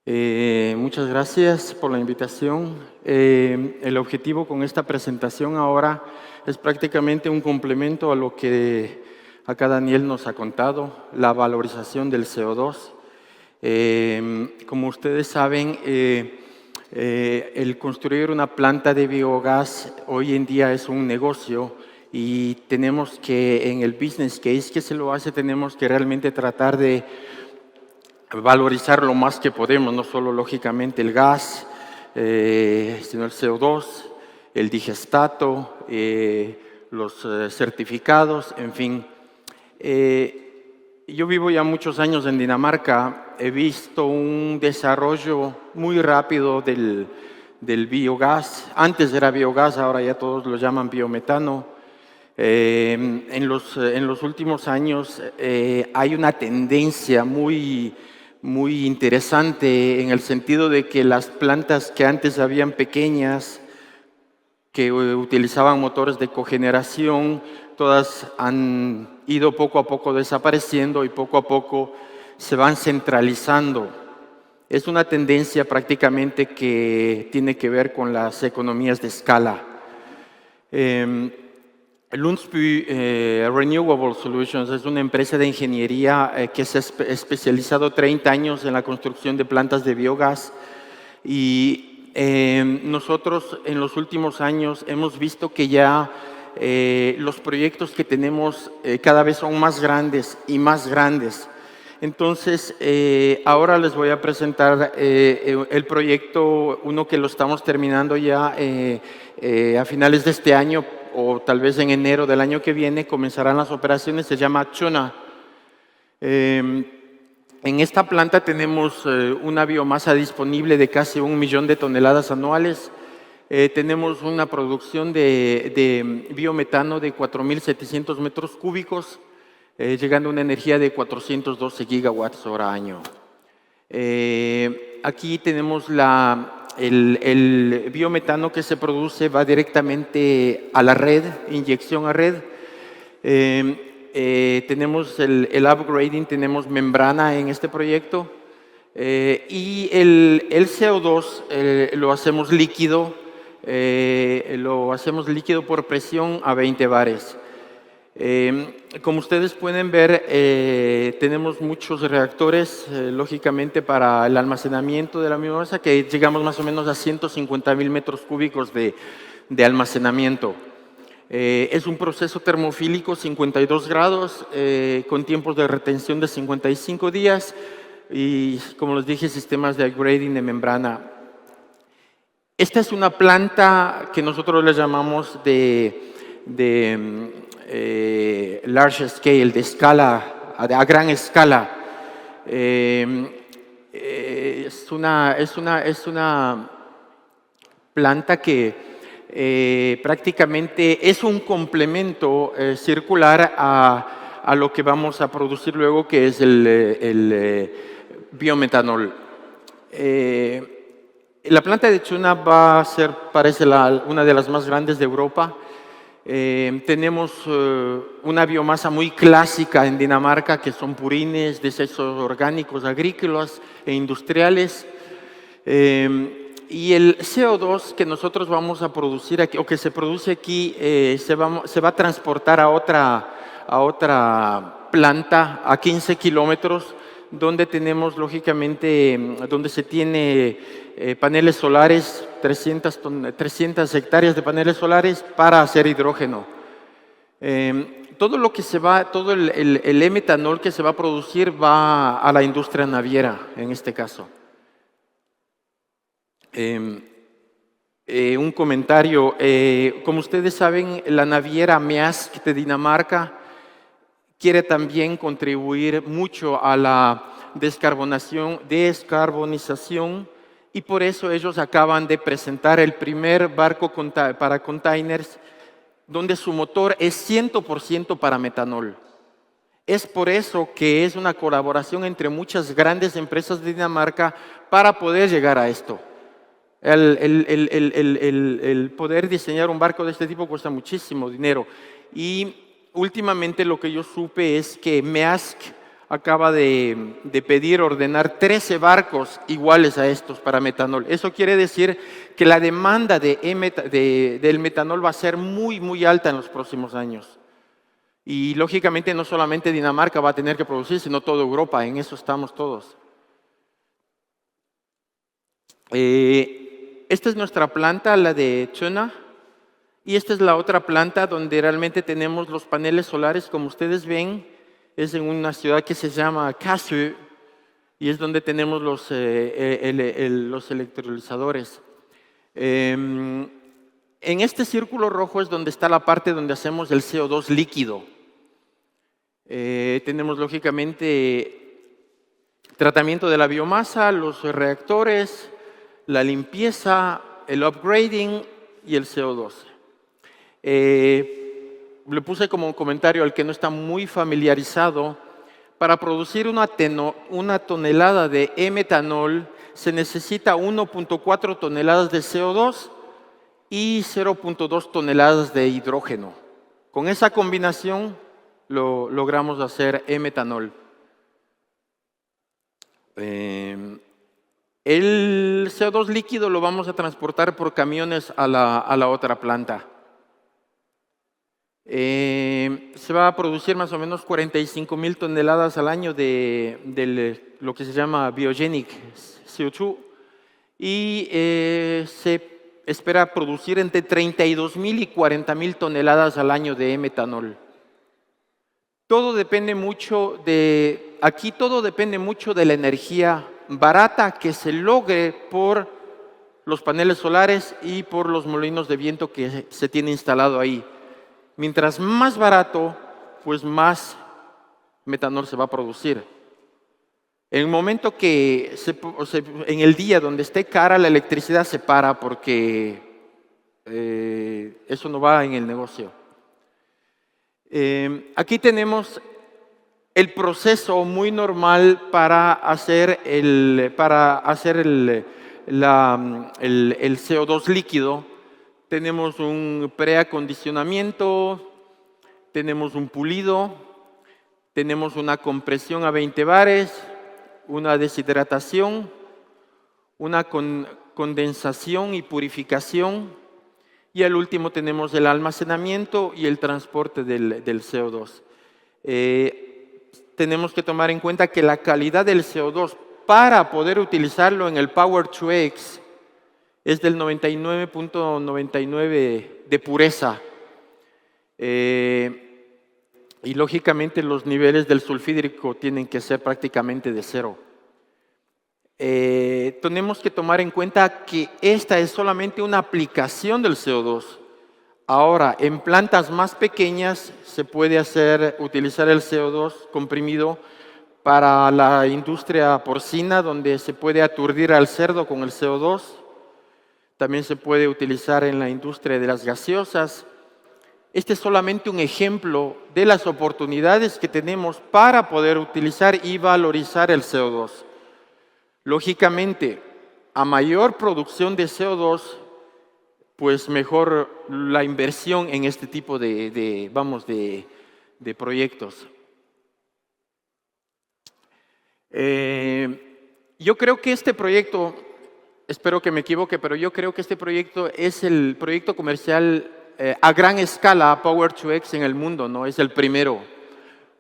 Muchas gracias por la invitación. El objetivo con esta presentación ahora es prácticamente un complemento a lo que acá Daniel nos ha contado, la valorización del CO2. Como ustedes saben, el construir una planta de biogás hoy en día es un negocio y tenemos que, en el business case que se lo hace, tenemos que realmente tratar de valorizar lo más que podemos, no solo lógicamente el gas, sino el CO2, el digestato, los certificados, en fin. Yo vivo ya muchos años en Dinamarca, he visto un desarrollo muy rápido del biogás. Antes era biogás, ahora ya todos lo llaman biometano. En los últimos años hay una tendencia muy interesante en el sentido de que las plantas que antes habían pequeñas, que utilizaban motores de cogeneración, todas han ido poco a poco desapareciendo y poco a poco se van centralizando. Es una tendencia prácticamente que tiene que ver con las economías de escala. Lundsby Renewable Solutions es una empresa de ingeniería que se ha especializado 30 años en la construcción de plantas de biogás y nosotros en los últimos años hemos visto que ya los proyectos que tenemos cada vez son más grandes y más grandes. Entonces, ahora les voy a presentar el proyecto, uno que lo estamos terminando ya a finales de este año, o tal vez en enero del año que viene comenzarán las operaciones, se llama Chuna. En esta planta tenemos una biomasa disponible de casi 1 millón de toneladas anuales. Tenemos una producción de biometano de 4.700 metros cúbicos, llegando a una energía de 412 gigawatts hora año. Aquí tenemos el biometano que se produce, va directamente a la red, inyección a red. Tenemos el upgrading, tenemos membrana en este proyecto y el CO2 lo hacemos líquido por presión a 20 bares. Como ustedes pueden ver, tenemos muchos reactores, lógicamente, para el almacenamiento de la biomasa, que llegamos más o menos a 150.000 metros cúbicos de almacenamiento. Es un proceso termofílico, 52 grados, con tiempos de retención de 55 días y, como les dije, sistemas de upgrading de membrana. Esta es una planta que nosotros le llamamos large scale, de escala, a gran escala. Es una planta que prácticamente es un complemento circular a lo que vamos a producir luego, que es el biometanol. La planta de Chuna va a ser, parece, una de las más grandes de Europa. Tenemos una biomasa muy clásica en Dinamarca, que son purines, desechos orgánicos, agrícolas e industriales. Y el CO2 que nosotros vamos a producir aquí, o que se produce aquí, se va a transportar a otra planta a 15 kilómetros, donde tenemos, lógicamente, donde se tiene paneles solares, 300 hectáreas de paneles solares para hacer hidrógeno. Todo lo que todo el e-metanol que se va a producir va a la industria naviera, en este caso. Un comentario, como ustedes saben, la naviera Maersk de Dinamarca quiere también contribuir mucho a la descarbonización y por eso ellos acaban de presentar el primer barco para containers donde su motor es 100% para metanol. Es por eso que es una colaboración entre muchas grandes empresas de Dinamarca para poder llegar a esto. El poder diseñar un barco de este tipo cuesta muchísimo dinero y últimamente lo que yo supe es que Maersk acaba de pedir ordenar 13 barcos iguales a estos para metanol. Eso quiere decir que la demanda del metanol va a ser muy, muy alta en los próximos años. Y lógicamente no solamente Dinamarca va a tener que producir, sino toda Europa. En eso estamos todos. Esta es nuestra planta, la de Tønder. Y esta es la otra planta donde realmente tenemos los paneles solares, como ustedes ven. Es en una ciudad que se llama Kassø y es donde tenemos los electrolizadores. En este círculo rojo es donde está la parte donde hacemos el CO2 líquido. Tenemos lógicamente tratamiento de la biomasa, los reactores, la limpieza, el upgrading y el CO2. Le puse como un comentario al que no está muy familiarizado, para producir una tonelada de e-metanol se necesita 1.4 toneladas de CO2 y 0.2 toneladas de hidrógeno. Con esa combinación logramos hacer e-metanol. El CO2 líquido lo vamos a transportar por camiones a la otra planta. Se va a producir más o menos 45.000 toneladas al año de lo que se llama biogenic CO2 y se espera producir entre 32.000 y 40.000 toneladas al año de metanol. Todo depende mucho aquí todo depende mucho de la energía barata que se logre por los paneles solares y por los molinos de viento que se tiene instalado ahí. Mientras más barato, pues más metanol se va a producir. En el momento que en el día donde esté cara la electricidad se para porque eso no va en el negocio. Aquí tenemos el proceso muy normal para hacer el CO2 líquido. Tenemos un preacondicionamiento, tenemos un pulido, tenemos una compresión a 20 bares, una deshidratación, una condensación y purificación, y al último tenemos el almacenamiento y el transporte del CO2. Tenemos que tomar en cuenta que la calidad del CO2 para poder utilizarlo en el Power-to-X es del 99.99 de pureza. Y lógicamente los niveles del sulfídrico tienen que ser prácticamente de cero. Tenemos que tomar en cuenta que esta es solamente una aplicación del CO2. Ahora, en plantas más pequeñas se puede utilizar el CO2 comprimido para la industria porcina, donde se puede aturdir al cerdo con el CO2. También se puede utilizar en la industria de las gaseosas. Este es solamente un ejemplo de las oportunidades que tenemos para poder utilizar y valorizar el CO2. Lógicamente, a mayor producción de CO2, pues mejor la inversión en este tipo de proyectos. Yo creo que este proyecto, espero que me equivoque, pero yo creo que este proyecto es el proyecto comercial a gran escala Power-to-X en el mundo, ¿no? Es el primero,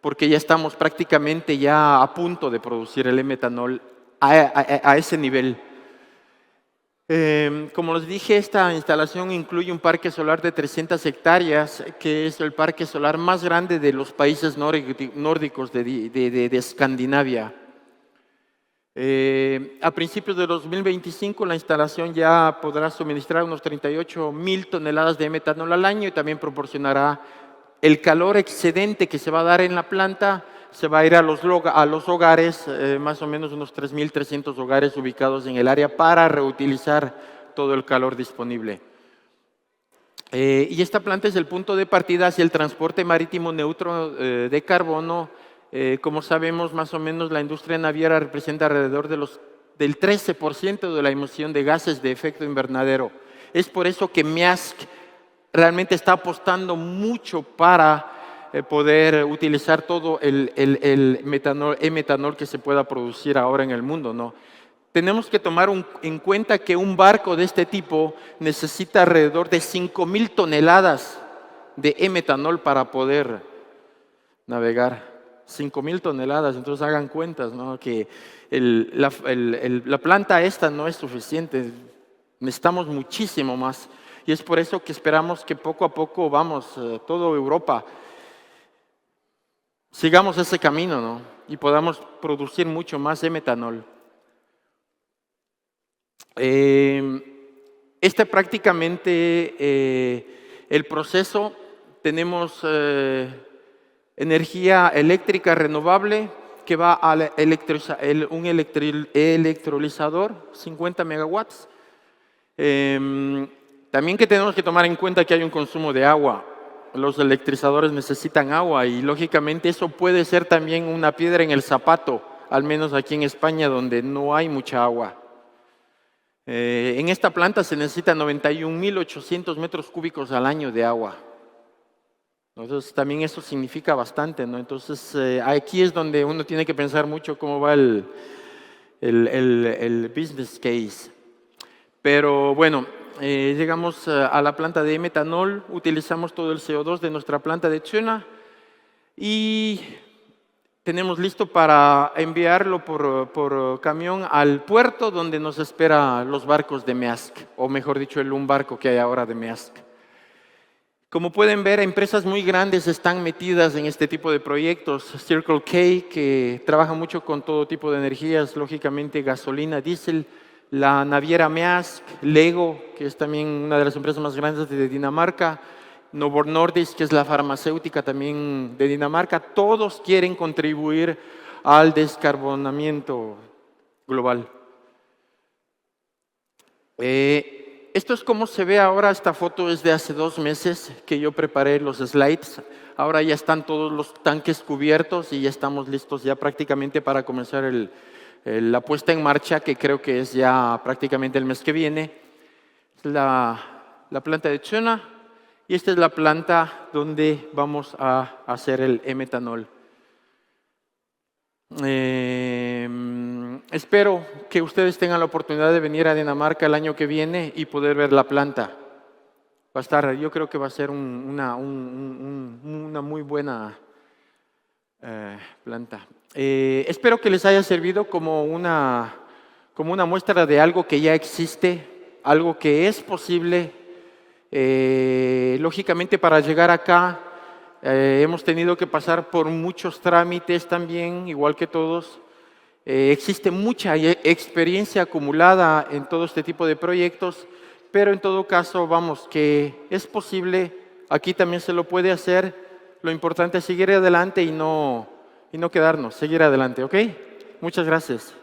porque ya estamos prácticamente ya a punto de producir el metanol a ese nivel. Como les dije, esta instalación incluye un parque solar de 300 hectáreas, que es el parque solar más grande de los países nórdicos de Escandinavia. A principios de 2025 la instalación ya podrá suministrar unos 38.000 toneladas de metanol al año y también proporcionará el calor excedente que se va a dar en la planta. Se va a ir a los hogares, más o menos unos 3.300 hogares ubicados en el área para reutilizar todo el calor disponible. Y esta planta es el punto de partida hacia el transporte marítimo neutro de carbono. Como sabemos, más o menos la industria naviera representa alrededor del 13% de la emisión de gases de efecto invernadero. Es por eso que Maersk realmente está apostando mucho para poder utilizar todo el metanol que se pueda producir ahora en el mundo, ¿no? Tenemos que tomar en cuenta que un barco de este tipo necesita alrededor de 5,000 toneladas de metanol para poder navegar. 5,000 toneladas, entonces hagan cuentas, ¿no? Que la planta esta no es suficiente, necesitamos muchísimo más. Y es por eso que esperamos que poco a poco toda Europa, sigamos ese camino, ¿no? Y podamos producir mucho más de metanol. Prácticamente el proceso, tenemos energía eléctrica renovable que va a un electrolizador, 50 megawatts. También que tenemos que tomar en cuenta que hay un consumo de agua. Los electrolizadores necesitan agua y lógicamente eso puede ser también una piedra en el zapato, al menos aquí en España donde no hay mucha agua. En esta planta se necesitan 91.800 metros cúbicos al año de agua. Entonces también eso significa bastante, ¿no? Entonces aquí es donde uno tiene que pensar mucho cómo va el business case. Pero bueno, llegamos a la planta de metanol, utilizamos todo el CO2 de nuestra planta de Tuna y tenemos listo para enviarlo por camión al puerto donde nos esperan los barcos de Maersk, o mejor dicho, un barco que hay ahora de Maersk. Como pueden ver, empresas muy grandes están metidas en este tipo de proyectos. Circle K, que trabaja mucho con todo tipo de energías, lógicamente gasolina, diésel. La naviera Maersk, Lego, que es también una de las empresas más grandes de Dinamarca. Novo Nordisk, que es la farmacéutica también de Dinamarca. Todos quieren contribuir al descarbonamiento global. Esto es como se ve ahora. Esta foto es de hace 2 meses que yo preparé los slides. Ahora ya están todos los tanques cubiertos y ya estamos listos ya prácticamente para comenzar la puesta en marcha, que creo que es ya prácticamente el mes que viene. La planta de Tuna, y esta es la planta donde vamos a hacer el metanol. Espero que ustedes tengan la oportunidad de venir a Dinamarca el año que viene y poder ver la planta. Yo creo que va a ser una muy buena planta. Espero que les haya servido como una muestra de algo que ya existe, algo que es posible. Lógicamente, para llegar acá hemos tenido que pasar por muchos trámites también, igual que todos. Existe mucha experiencia acumulada en todo este tipo de proyectos, pero en todo caso, que es posible, aquí también se lo puede hacer. Lo importante es seguir adelante y no quedarnos, seguir adelante, ¿ok? Muchas gracias.